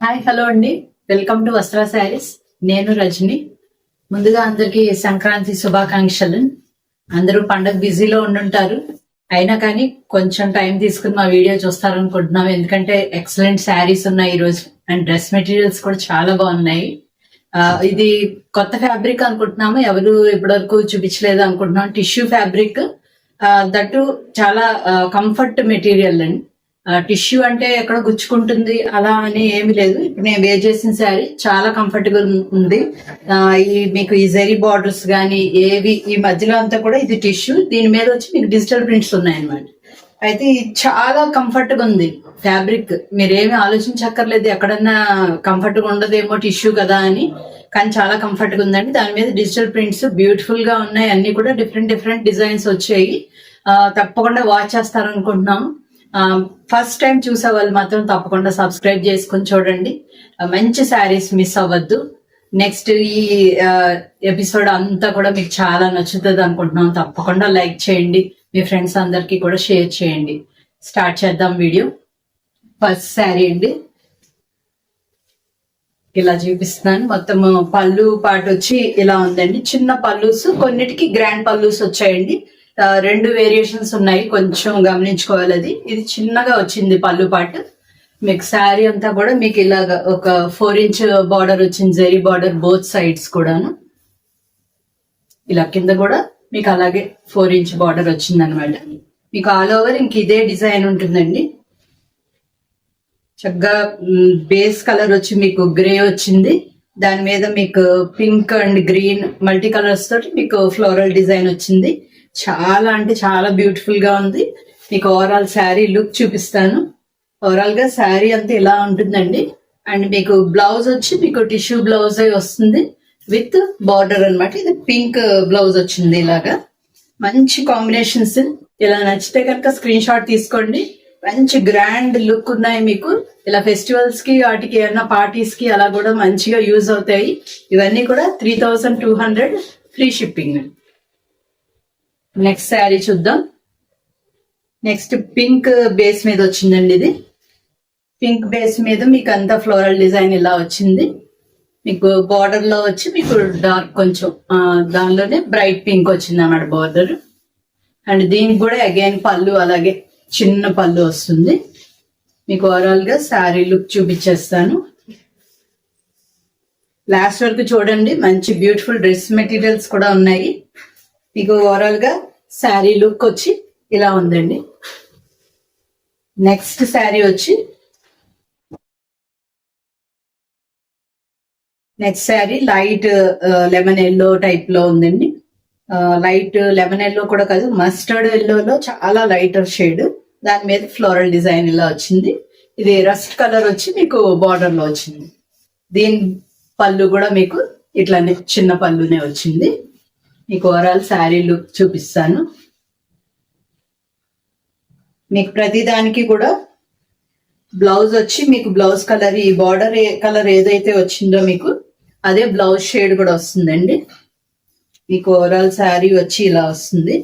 Hi hello అండి, welcome to వస్త్ర శారీస్. నేను రజని. ముందుగా అందరికీ సంక్రాంతి శుభాకాంక్షలు. అందరూ పండగ బిజీలో ఉండుంటారు, అయినా కానీ కొంచెం టైం తీసుకుని మా వీడియో చూస్తారనుకుంటున్నాం. ఎందుకంటే ఎక్సలెంట్ శారీస్ ఉన్నాయి ఈరోజు, అండ్ డ్రెస్ మెటీరియల్స్ కూడా చాలా బాగున్నాయి. ఇది కొత్త ఫ్యాబ్రిక్ అనుకుంటున్నాము, ఎవరు ఇప్పటివరకు చూపించలేదు అనుకుంటున్నాం. టిష్యూ ఫ్యాబ్రిక్, దట్టు చాలా కంఫర్ట్ మెటీరియల్ అండి. టిష్యూ అంటే ఎక్కడ గుచ్చుకుంటుంది అలా అని ఏమి లేదు. ఇప్పుడు నేను వేర్ చేసిన శారీ చాలా కంఫర్టబుల్ ఉంది. ఈ మీకు ఈ జెరీ బార్డర్స్ కానీ ఏవి ఈ మధ్యలో అంతా కూడా ఇది టిష్యూ, దీని మీద వచ్చి మీకు డిజిటల్ ప్రింట్స్ ఉన్నాయన్నమాట. అయితే ఇది చాలా కంఫర్ట్ గా ఉంది ఫ్యాబ్రిక్. మీరేమి ఆలోచించక్కర్లేదు ఎక్కడన్నా కంఫర్ట్ గా ఉండదేమో టిష్యూ కదా అని, కానీ చాలా కంఫర్ట్ గా ఉందండి. దాని మీద డిజిటల్ ప్రింట్స్ బ్యూటిఫుల్ గా ఉన్నాయి, అన్ని కూడా డిఫరెంట్ డిఫరెంట్ డిజైన్స్ వచ్చాయి. తప్పకుండా వాచ్ చేస్తారనుకుంటున్నాము. ఫస్ట్ టైం చూసే వాళ్ళు మాత్రం తప్పకుండా సబ్స్క్రైబ్ చేసుకుని చూడండి. మంచి శారీస్ మిస్ అవ్వద్దు. నెక్స్ట్ ఈ ఎపిసోడ్ అంతా కూడా మీకు చాలా నచ్చుతుంది అనుకుంటున్నాం. తప్పకుండా లైక్ చేయండి, మీ ఫ్రెండ్స్ అందరికి కూడా షేర్ చేయండి. స్టార్ట్ చేద్దాం వీడియో. ఫస్ట్ శారీ అండి, ఇలా చూపిస్తున్నాను. మొత్తం పళ్ళు పాటు వచ్చి ఇలా ఉందండి. చిన్న పళ్ళుస్, కొన్నిటికి గ్రాండ్ పళ్ళుస్ వచ్చాయండి. రెండు వేరియేషన్స్ ఉన్నాయి, కొంచెం గమనించుకోవాలి. ఇది చిన్నగా వచ్చింది పళ్ళు పాటు. మీకు శారీ అంతా కూడా మీకు ఇలాగా ఒక 4 ఇంచ్ బార్డర్ వచ్చింది, జెరీ బార్డర్ బోత్ సైడ్స్ కూడాను. ఇలా కింద కూడా మీకు అలాగే 4 ఇంచ్ బార్డర్ వచ్చింది అనమాట. మీకు ఆల్ ఓవర్ ఇంక ఇదే డిజైన్ ఉంటుందండి. చక్కగా బేస్ కలర్ వచ్చి మీకు గ్రే వచ్చింది, దాని మీద మీకు pink and green multi colours తోటి మీకు ఫ్లోరల్ డిజైన్ వచ్చింది. చాలా అంటే చాలా బ్యూటిఫుల్ గా ఉంది. మీకు ఓవరాల్ శారీ లుక్ చూపిస్తాను. ఓవరాల్ గా శారీ అంతా ఇలా ఉంటుందండి. అండ్ మీకు బ్లౌజ్ వచ్చి మీకు టిష్యూ బ్లౌజ్ వస్తుంది విత్ బార్డర్ అనమాట. ఇది పింక్ బ్లౌజ్ వచ్చింది. ఇలాగా మంచి కాంబినేషన్స్. ఇలా నచ్చితే కనుక స్క్రీన్ షాట్ తీసుకోండి. మంచి గ్రాండ్ లుక్ ఉన్నాయి మీకు. ఇలా ఫెస్టివల్స్ కి వాటికి ఏమన్నా పార్టీస్ కి అలా కూడా మంచిగా యూజ్ అవుతాయి. ఇవన్నీ కూడా 3200 ఫ్రీ షిప్పింగ్. నెక్స్ట్ శారీ చూద్దాం. నెక్స్ట్ పింక్ బేస్ మీద వచ్చిందండి. ఇది పింక్ బేస్ మీద మీకు అంతా ఫ్లోరల్ డిజైన్ ఇలా వచ్చింది. మీకు బార్డర్ లో వచ్చి మీకు డార్క్ కొంచెం దానిలోనే బ్రైట్ పింక్ వచ్చింది అన్నమాట బార్డర్. అండ్ దీనికి కూడా అగైన్ పళ్ళు అలాగే చిన్న పళ్ళు వస్తుంది. మీకు ఓవరాల్ గా శారీ లుక్ చూపించేస్తాను. లాస్ట్ వరకు చూడండి. మంచి బ్యూటిఫుల్ డ్రెస్ మెటీరియల్స్ కూడా ఉన్నాయి. మీకు ఓవరాల్ గా శారీ లుక్ వచ్చి ఇలా ఉందండి. నెక్స్ట్ శారీ వచ్చి next sari light lemon yellow type లో ఉందండి. లైట్ లెమన్ ఎల్లో కూడా కాదు, మస్టర్డ్ ఎల్లోలో చాలా లైటర్ షేడ్. దాని మీద ఫ్లోరల్ డిజైన్ ఇలా వచ్చింది. ఇది రస్ట్ కలర్ వచ్చి మీకు బార్డర్ లో వచ్చింది. దీని పళ్ళు కూడా మీకు ఇట్లానే చిన్న పళ్ళునే వచ్చింది. మీకు ఓవరాల్ శారీ లుక్ చూపిస్తాను. మీకు ప్రతిదానికి కూడా బ్లౌజ్ వచ్చి మీకు బ్లౌజ్ కలర్, ఈ బార్డర్ కలర్ ఏదైతే వచ్చిందో మీకు అదే బ్లౌజ్ షేడ్ కూడా వస్తుందండి. మీకు ఓవరాల్ శారీ వచ్చి ఇలా వస్తుంది.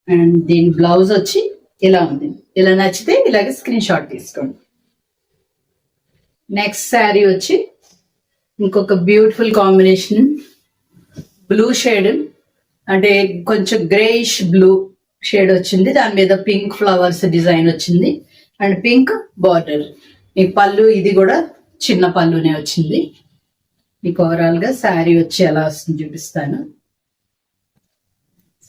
అండ్ దీని బ్లౌజ్ వచ్చి ఇలా ఉంది. ఇలా నచ్చితే ఇలాగే స్క్రీన్ షాట్ తీసుకోండి. నెక్స్ట్ శారీ వచ్చి ఇంకొక బ్యూటిఫుల్ కాంబినేషన్, బ్లూ షేడ్ అంటే కొంచెం గ్రేయిష్ బ్లూ షేడ్ వచ్చింది. దాని మీద పింక్ ఫ్లవర్స్ డిజైన్ వచ్చింది అండ్ పింక్ బార్డర్. మీకు పళ్ళు ఇది కూడా చిన్న పళ్ళునే వచ్చింది. మీకు ఓవరాల్ గా శారీ వచ్చి ఎలా వస్తుంది చూపిస్తాను.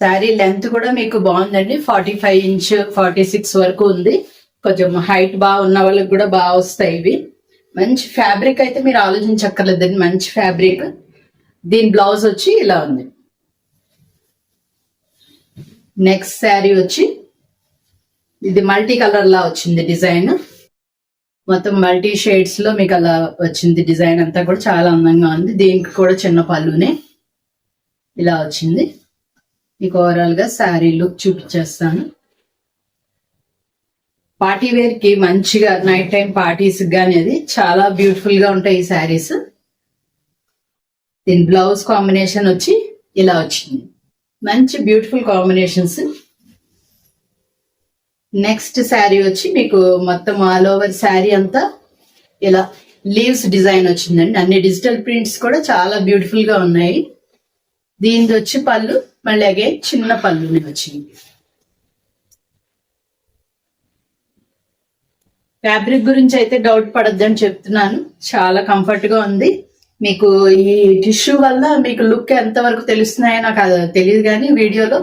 శారీ లెంత్ కూడా మీకు బాగుందండి. 45 ఇంచ్ 46 వరకు ఉంది. కొంచెం హైట్ బాగా ఉన్న వాళ్ళకి కూడా బాగా వస్తాయి ఇవి. మంచి ఫ్యాబ్రిక్ అయితే మీరు ఆలోచించక్కర్లేదండి, మంచి ఫ్యాబ్రిక్. దీని బ్లౌజ్ వచ్చి ఇలా ఉంది. నెక్స్ట్ శారీ వచ్చి ఇది మల్టీ కలర్ లా వచ్చింది డిజైన్. మొత్తం మల్టీ షేడ్స్ లో మీకు అలా వచ్చింది డిజైన్ అంతా కూడా చాలా అందంగా ఉంది. దీనికి కూడా చిన్న పళ్ళునే ఇలా వచ్చింది. మీకు ఓవరాల్ గా శారీ లుక్ చూపించేస్తాను. పార్టీ వేర్ కి మంచిగా నైట్ టైం పార్టీస్ కానీ అది చాలా బ్యూటిఫుల్ గా ఉంటాయి ఈ శారీస్. దీని బ్లౌజ్ కాంబినేషన్ వచ్చి ఇలా వచ్చింది. మంచి బ్యూటిఫుల్ కాంబినేషన్స్. నెక్స్ట్ శారీ వచ్చి మీకు మొత్తం ఆల్ ఓవర్ శారీ అంతా ఇలా లీవ్స్ డిజైన్ వచ్చిందండి. అన్ని డిజిటల్ ప్రింట్స్ కూడా చాలా బ్యూటిఫుల్ గా ఉన్నాయి. దీనిది వచ్చి పళ్ళు, మళ్ళీ అగైన్ చిన్న పళ్ళు వచ్చింది. ఫ్యాబ్రిక్ గురించి అయితే డౌట్ పడద్దని చెప్తున్నాను. చాలా కంఫర్ట్ గా ఉంది. మీకు ఈ టిష్యూ వల్ల మీకు లుక్ ఎంత వరకు తెలుస్తున్నాయో నాకు అది తెలియదు, కానీ వీడియోలో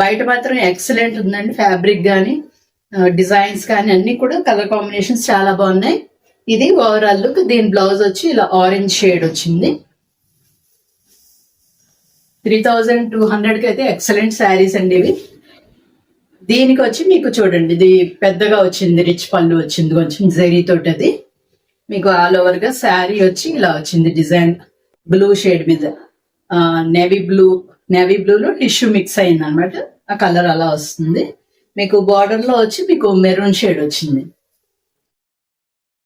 బయట మాత్రం ఎక్సలెంట్ ఉందండి. ఫ్యాబ్రిక్ కానీ డిజైన్స్ కానీ అన్ని కూడా కలర్ కాంబినేషన్స్ చాలా బాగున్నాయి. ఇది ఓవరాల్ లుక్. దీని బ్లౌజ్ వచ్చి ఇలా ఆరెంజ్ షేడ్ వచ్చింది. 3200 కి అయితే ఎక్సలెంట్ శారీస్ అండి ఇవి. దీనికి వచ్చి మీకు చూడండి, ఇది పెద్దగా వచ్చింది, రిచ్ పళ్ళు వచ్చింది, కొంచెం జరీ తోటి. అది మీకు ఆల్ ఓవర్ గా శారీ వచ్చి ఇలా వచ్చింది డిజైన్, బ్లూ షేడ్ మీద నేవీ బ్లూలో టిష్యూ మిక్స్ అయింది అనమాట. ఆ కలర్ అలా వస్తుంది. మీకు బార్డర్ లో వచ్చి మీకు మెరూన్ షేడ్ వచ్చింది.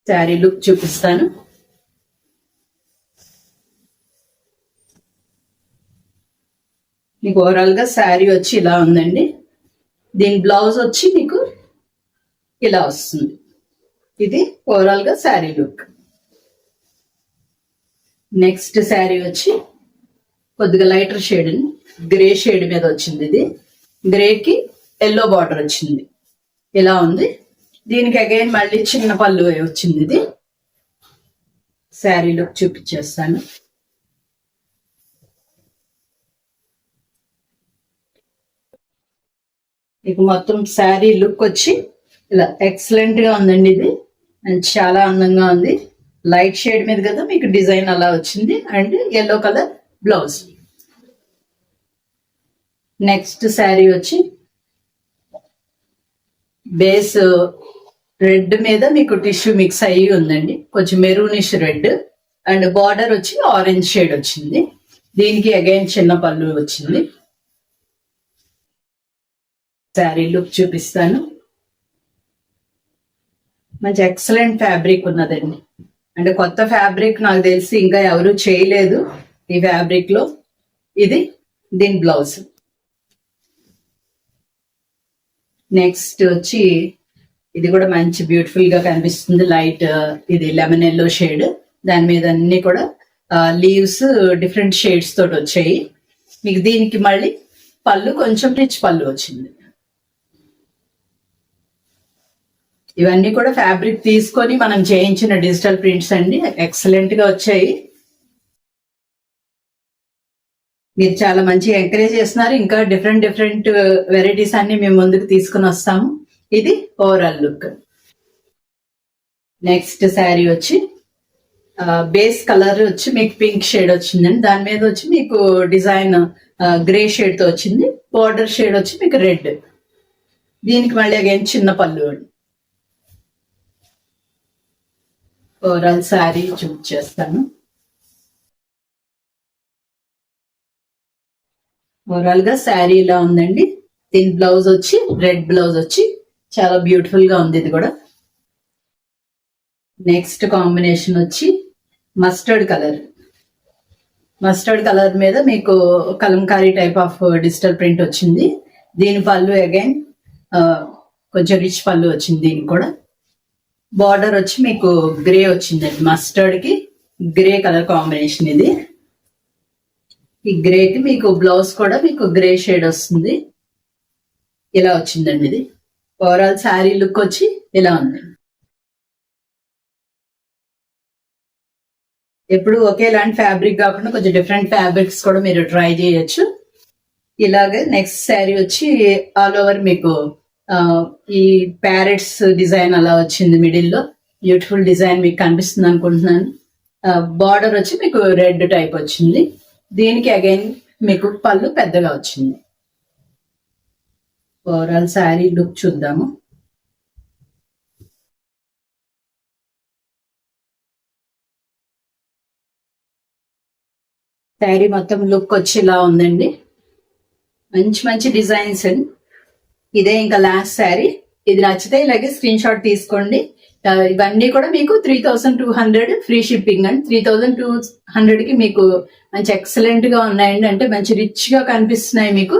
శారీ లుక్ చూపిస్తాను. మీకు ఓవరాల్ గా శారీ వచ్చి ఇలా ఉందండి. దీని బ్లౌజ్ వచ్చి మీకు ఇలా వస్తుంది. ఇది ఓవరాల్ గా శారీ లుక్. నెక్స్ట్ శారీ వచ్చి కొద్దిగా లైటర్ షేడ్, గ్రే షేడ్ మీద వచ్చింది. ఇది గ్రేకి ఎల్లో బార్డర్ వచ్చింది, ఇలా ఉంది. దీనికి అగైన్ మళ్ళీ చిన్న పళ్ళు వచ్చింది. ఇది శారీ లుక్ చూపించేస్తాను. మీకు మొత్తం శారీ లుక్ వచ్చి ఇలా ఎక్సలెంట్ గా ఉందండి. ఇది అండ్ చాలా అందంగా ఉంది. లైట్ షేడ్ మీద కదా మీకు డిజైన్ అలా వచ్చింది, and yellow colour blouse. Next sari వచ్చి బేస్ రెడ్ మీద మీకు టిష్యూ మిక్స్ అయ్యి ఉందండి, కొంచెం మెరూనిష్ రెడ్, అండ్ బార్డర్ వచ్చి ఆరెంజ్ షేడ్ వచ్చింది. దీనికి అగైన్ చిన్న పళ్ళు వచ్చింది. శారీ లుక్ చూపిస్తాను. మంచి ఎక్సలెంట్ ఫ్యాబ్రిక్ ఉన్నదండి. అంటే కొత్త ఫ్యాబ్రిక్ నాకు తెలిసి ఇంకా ఎవరు చేయలేదు ఈ ఫ్యాబ్రిక్ లో. ఇది దీని బ్లౌజ్. నెక్స్ట్ వచ్చి ఇది కూడా మంచి బ్యూటిఫుల్ గా కనిపిస్తుంది. లైట్ ఇది లెమన్ ఎల్లో షేడ్, దాని మీద అన్ని కూడా లీవ్స్ డిఫరెంట్ షేడ్స్ తోటి వచ్చాయి. మీకు దీనికి మళ్ళీ పళ్ళు కొంచెం రిచ్ పళ్ళు వచ్చింది. ఇవన్నీ కూడా ఫ్యాబ్రిక్ తీసుకొని మనం చేయించిన డిజిటల్ ప్రింట్స్ అండి. ఎక్సలెంట్ గా వచ్చాయి. మీరు చాలా మంచిగా ఎంకరేజ్ చేస్తున్నారు. ఇంకా డిఫరెంట్ వెరైటీస్ అన్ని మేము ముందుకు తీసుకుని వస్తాము. ఇది ఓవరాల్ లుక్. నెక్స్ట్ శారీ వచ్చి బేస్ కలర్ వచ్చి మీకు పింక్ షేడ్ వచ్చిందండి. దాని మీద వచ్చి మీకు డిజైన్ గ్రే షేడ్ తో వచ్చింది. బార్డర్ షేడ్ వచ్చి మీకు రెడ్. దీనికి మళ్ళీ అగైన్ చిన్న పళ్ళు. ఓవరాల్ శారీ చూపించేస్తాను. ఓవరాల్ గా శారీ ఇలా ఉందండి. దీని బ్లౌజ్ వచ్చి రెడ్ బ్లౌజ్ వచ్చి చాలా బ్యూటిఫుల్ గా ఉంది. ఇది కూడా నెక్స్ట్ కాంబినేషన్ వచ్చి మస్టర్డ్ కలర్ మీద మీకు Kalamkari type of digital print వచ్చింది. దీని పళ్ళు అగైన్ కొంచెం రిచ్ పళ్ళు వచ్చింది. దీనికి కూడా బార్డర్ వచ్చి మీకు గ్రే వచ్చిందండి. మస్టర్డ్ కి గ్రే కలర్ కాంబినేషన్. ఇది ఈ గ్రేకి మీకు బ్లౌజ్ కూడా మీకు గ్రే షేడ్ వస్తుంది. ఇలా వచ్చిందండి. ఇది ఓవరాల్ శారీ లుక్ వచ్చి ఇలా ఉంది. ఎప్పుడు ఒకేలాంటి ఫ్యాబ్రిక్ కాకుండా కొంచెం డిఫరెంట్ ఫ్యాబ్రిక్స్ కూడా మీరు ట్రై చేయొచ్చు. ఇలాగే నెక్స్ట్ శారీ వచ్చి ఆల్ ఓవర్ మీకు ఈ ప్యారెట్స్ డిజైన్ అలా వచ్చింది. మిడిల్ లో బ్యూటిఫుల్ డిజైన్ మీకు కనిపిస్తుంది అనుకుంటున్నాను. బార్డర్ వచ్చి మీకు రెడ్ టైప్ వచ్చింది. దీనికి అగైన్ మీకు పళ్ళు పెద్దగా వచ్చింది. ఓవరాల్ శారీ లుక్ చూద్దాము. శారీ మొత్తం లుక్ వచ్చి ఇలా ఉందండి. మంచి డిజైన్స్ అండి. ఇదే ఇంకా లాస్ట్ శారీ. ఇది నచ్చితే ఇలాగే స్క్రీన్ షాట్ తీసుకోండి. ఇవన్నీ కూడా మీకు 3200 ఫ్రీ షిప్పింగ్ అండి. 3200 కి మీకు మంచి ఎక్సలెంట్ గా ఉన్నాయండి. అంటే మంచి రిచ్ గా కనిపిస్తున్నాయి మీకు.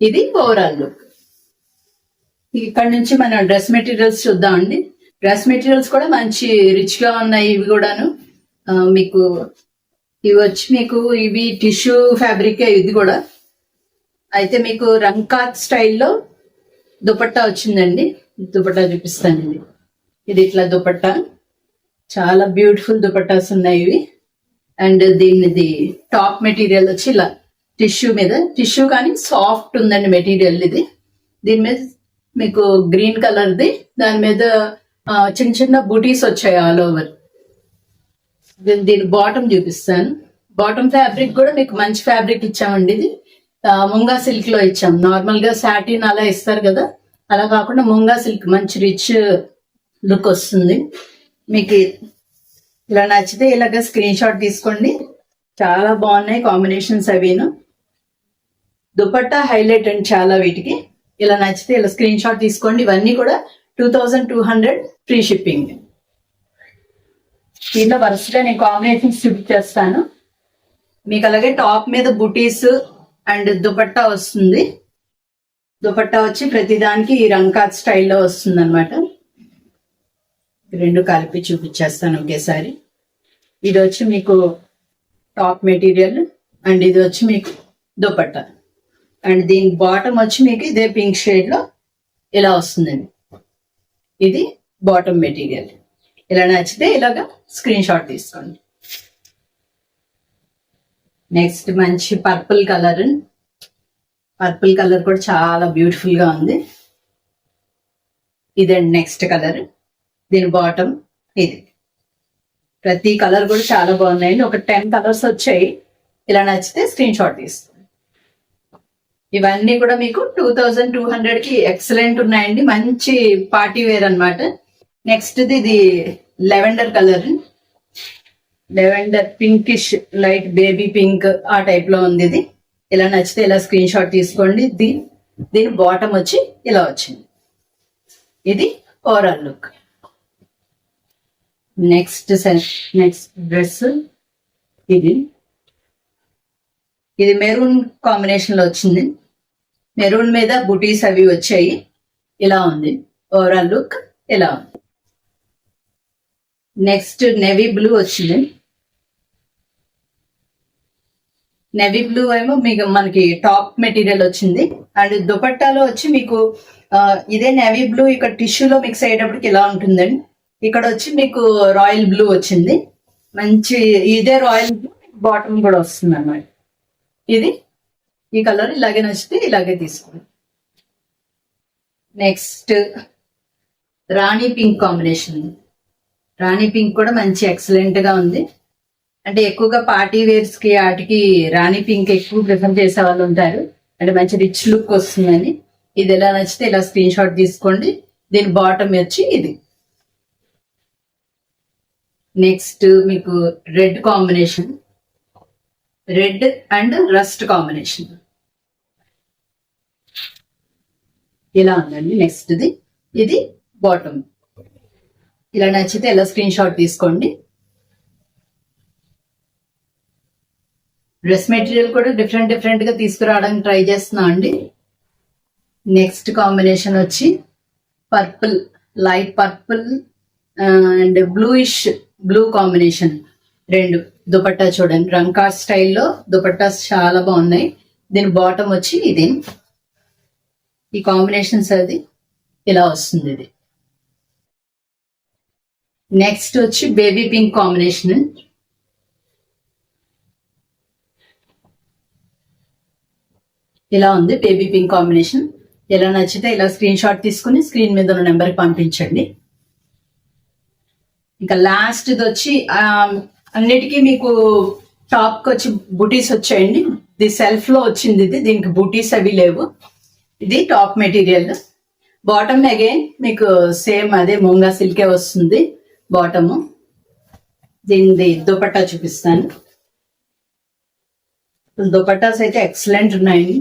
ఇది ఓవరాల్ లుక్. ఇక్కడ నుంచి మనం డ్రెస్ మెటీరియల్స్ చూద్దామండి. డ్రెస్ మెటీరియల్స్ కూడా మంచి రిచ్ గా ఉన్నాయి ఇవి కూడాను. మీకు ఇవి వచ్చి మీకు ఇవి టిష్యూ ఫ్యాబ్రిక్ ఇది కూడా. అయితే మీకు రంకాత్ స్టైల్లో దుపట్టా వచ్చిందండి. దుపట్టా చూపిస్తాను. ఇది ఇట్లా దుపట్టా, చాలా బ్యూటిఫుల్ దుపట్టాస్ ఉన్నాయి ఇవి. అండ్ దీనిది టాప్ మెటీరియల్ వచ్చి ఇలా టిష్యూ మీద, టిష్యూ కానీ సాఫ్ట్ ఉందండి మెటీరియల్ ఇది. దీని మీద మీకు గ్రీన్ కలర్ది, దాని మీద చిన్న చిన్న బూటీస్ వచ్చాయి ఆల్ ఓవర్. దీని బాటమ్ చూపిస్తాను. బాటమ్ ఫ్యాబ్రిక్ కూడా మీకు మంచి ఫ్యాబ్రిక్ ఇచ్చామండి. ఇది ముంగా సిల్క్ లో ఇచ్చాం. నార్మల్ గా సాటిన్ అలా ఇస్తారు కదా, అలా కాకుండా ముంగా సిల్క్ మంచి రిచ్ లుక్ వస్తుంది. మీకు ఇలా నచ్చితే ఇలాగ స్క్రీన్ షాట్ తీసుకోండి. చాలా బాగున్నాయి కాంబినేషన్స్ అవిను. దుపట్టా హైలైట్ అండి చాలా వీటికి. ఇలా నచ్చితే ఇలా స్క్రీన్ షాట్ తీసుకోండి. ఇవన్నీ కూడా 2200 ఫ్రీ షిప్పింగ్. దీంట్లో వరుసగా నేను కాంబినేషన్స్ చూపించేస్తాను మీకు. అలాగే టాప్ మీద బుటీస్ అండ్ దుపట్టా వస్తుంది. దుపట్టా వచ్చి ప్రతిదానికి ఈ రంకాత్ స్టైల్లో వస్తుంది అనమాట. రెండు కలిపి చూపించేస్తాను ఒకేసారి. ఇది వచ్చి మీకు టాప్ మెటీరియల్ అండ్ ఇది వచ్చి మీకు దుపట్టా. అండ్ దీని బాటమ్ వచ్చి మీకు ఇదే పింక్ షేడ్ లో ఇలా వస్తుందండి. ఇది బాటమ్ మెటీరియల్. ఇలా నచ్చితే ఇలాగా స్క్రీన్ షాట్ తీసుకోండి. నెక్స్ట్ మంచి పర్పుల్ కలర్. పర్పుల్ కలర్ కూడా చాలా బ్యూటిఫుల్ గా ఉంది. ఇదండి నెక్స్ట్ కలర్. దీని బాటమ్ ఇది. ప్రతి కలర్ కూడా చాలా బాగున్నాయండి. ఒక 10 కలర్స్ వచ్చాయి. ఇలా నచ్చితే స్క్రీన్ షాట్ తీసుకోండి. ఇవన్నీ కూడా మీకు 2200 కి ఎక్సలెంట్ ఉన్నాయండి. మంచి పార్టీ వేర్ అనమాట. నెక్స్ట్ ఇది lavender colour. Lavender pinkish light baby pink ఆ టైప్ లో ఉంది ఇది. ఇలా నచ్చితే ఇలా స్క్రీన్ షాట్ తీసుకోండి. దీని బాటమ్ వచ్చి ఇలా వచ్చింది. ఇది ఓవరాల్ లుక్. నెక్స్ట్ డ్రెస్ ఇది మెరూన్ కాంబినేషన్ లో వచ్చింది. మెరూన్ మీద బుటీస్ అవి వచ్చాయి. ఇలా ఉంది ఓవరాల్ లుక్. ఇలా ఉంది. నెక్స్ట్ నెవీ బ్లూ వచ్చింది. నెవీ బ్లూ ఏమో మీకు మనకి టాప్ మెటీరియల్ వచ్చింది. అండ్ దుపట్టాలో వచ్చి మీకు ఇదే నెవీ బ్లూ ఇక్కడ టిష్యూలో మిక్స్ అయ్యేటప్పటికి ఇలా ఉంటుందండి. ఇక్కడ వచ్చి మీకు రాయల్ బ్లూ వచ్చింది. మంచి ఇదే రాయల్ బ్లూ బాటమ్ కూడా వస్తుంది అన్నమాట. ఇది ఈ కలర్ ఇలాగే నచ్చితే ఇలాగే తీసుకోండి. నెక్స్ట్ రాణి పింక్ కాంబినేషన్. రాణి పింక్ కూడా మంచి ఎక్సలెంట్ గా ఉంది. అంటే ఎక్కువగా పార్టీ వేర్స్ కి వాటికి రాణి పింక్ ఎక్కువ ప్రిఫర్ చేసే వాళ్ళు ఉంటారు. అంటే మంచి రిచ్ లుక్ వస్తుందని. ఇది ఎలా నచ్చితే ఇలా స్క్రీన్ షాట్ తీసుకోండి. దీని బాటమ్ వచ్చి ఇది. నెక్స్ట్ మీకు red combination. Red and rust combination ఇలా ఉందండి. నెక్స్ట్ ఇది బాటమ్. ఇలా నచ్చితే ఇలా స్క్రీన్ షాట్ తీసుకోండి. డ్రెస్ మెటీరియల్ కూడా డిఫరెంట్ గా తీసుకురావడానికి ట్రై చేస్తున్నా అండి. నెక్స్ట్ కాంబినేషన్ వచ్చి purple, light purple and bluish blue combination. రెండు దుపట్టా చూడండి. రంకార్ స్టైల్లో దుపట్టాస్ చాలా బాగున్నాయి. దీని బాటమ్ వచ్చి ఇది. ఈ కాంబినేషన్స్ అది ఇలా వస్తుంది. ఇది నెక్స్ట్ వచ్చి బేబీ పింక్ కాంబినేషన్. ఇలా ఉంది బేబీ పింక్ కాంబినేషన్. ఎలా నచ్చితే ఇలా స్క్రీన్ షాట్ తీసుకుని స్క్రీన్ మీద ఉన్న నెంబర్కి పంపించండి. ఇంకా లాస్ట్ ఇది వచ్చి అన్నిటికీ మీకు టాప్ కి వచ్చి బుటీస్ వచ్చాయండి. ఇది సెల్ఫ్ లో వచ్చింది. దీనికి బుటీస్ అవి లేవు. ఇది టాప్ మెటీరియల్. బాటమ్ అగైన్ మీకు సేమ్ అదే మూంగా సిల్కే వస్తుంది బాటము. దీనిది దుపట్టా చూపిస్తాను. దుపట్టాస్ అయితే ఎక్సలెంట్ ఉన్నాయి.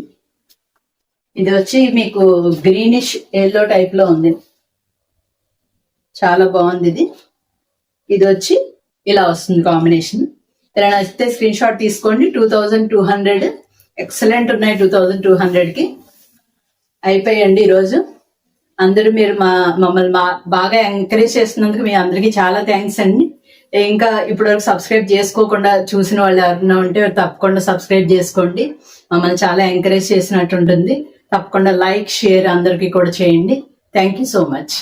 ఇది వచ్చి మీకు గ్రీనిష్ ఎల్లో టైప్ లో ఉంది. చాలా బాగుంది. ఇది వచ్చి ఇలా వస్తుంది కాంబినేషన్. ఇలా నచ్చితే స్క్రీన్ షాట్ తీసుకోండి. 2200 ఎక్సలెంట్ ఉన్నాయి. 2200 కి అయిపోయండి ఈరోజు. అందరూ మీరు మమ్మల్ని బాగా ఎంకరేజ్ చేస్తున్నందుకు మీ అందరికీ చాలా థ్యాంక్స్ అండి. ఇంకా ఇప్పటివరకు సబ్స్క్రైబ్ చేసుకోకుండా చూసిన వాళ్ళు ఎవరైనా ఉంటే తప్పకుండా సబ్స్క్రైబ్ చేసుకోండి. మమ్మల్ని చాలా ఎంకరేజ్ చేసినట్టు ఉంటుంది. తప్పకుండా లైక్ షేర్ అందరికీ కూడా చేయండి. Thank you so much.